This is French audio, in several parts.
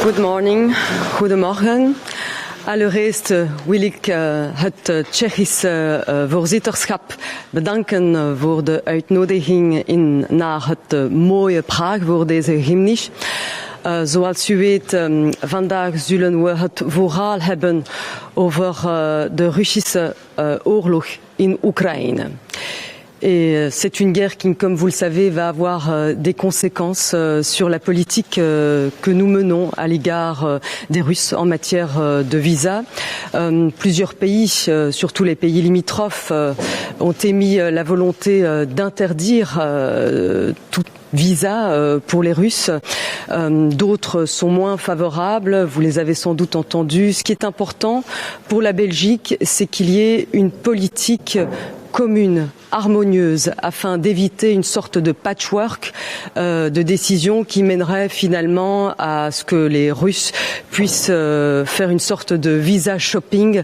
Good morning, goedemorgen. Allereerst wil ik het Tsjechische voorzitterschap bedanken voor de uitnodiging naar het mooie Praag voor deze gymnisch. Zoals u weet, vandaag zullen we het vooral hebben over de Russische oorlog in Oekraïne. Et c'est une guerre qui, comme vous le savez, va avoir des conséquences sur la politique que nous menons à l'égard des Russes en matière de visa. Plusieurs pays, surtout les pays limitrophes, ont émis la volonté d'interdire tout visa pour les Russes. D'autres sont moins favorables, vous les avez sans doute entendus. Ce qui est important pour la Belgique, c'est qu'il y ait une politique commune, harmonieuse, afin d'éviter une sorte de patchwork de décisions qui mènerait finalement à ce que les Russes puissent faire une sorte de visa shopping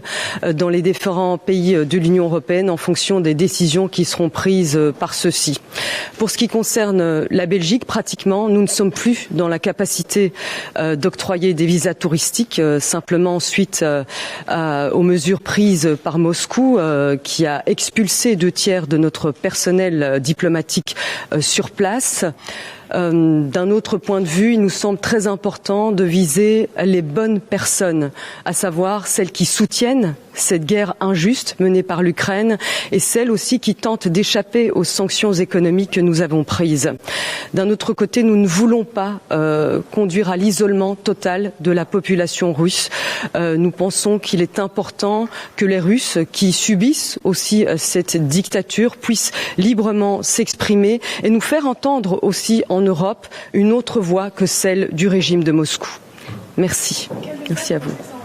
dans les différents pays de l'Union européenne en fonction des décisions qui seront prises par ceux-ci. Pour ce qui concerne la Belgique, pratiquement, nous ne sommes plus dans la capacité d'octroyer des visas touristiques, simplement suite aux mesures prises par Moscou, qui a expulsé 2/3 de notre personnel diplomatique sur place. D'un autre point de vue, il nous semble très important de viser les bonnes personnes, à savoir celles qui soutiennent cette guerre injuste menée par l'Ukraine et celles aussi qui tentent d'échapper aux sanctions économiques que nous avons prises. D'un autre côté, nous ne voulons pas conduire à l'isolement total de la population russe. Nous pensons qu'il est important que les Russes qui subissent aussi cette dictature puissent librement s'exprimer et nous faire entendre aussi en Europe une autre voix que celle du régime de Moscou. Merci. Merci à vous.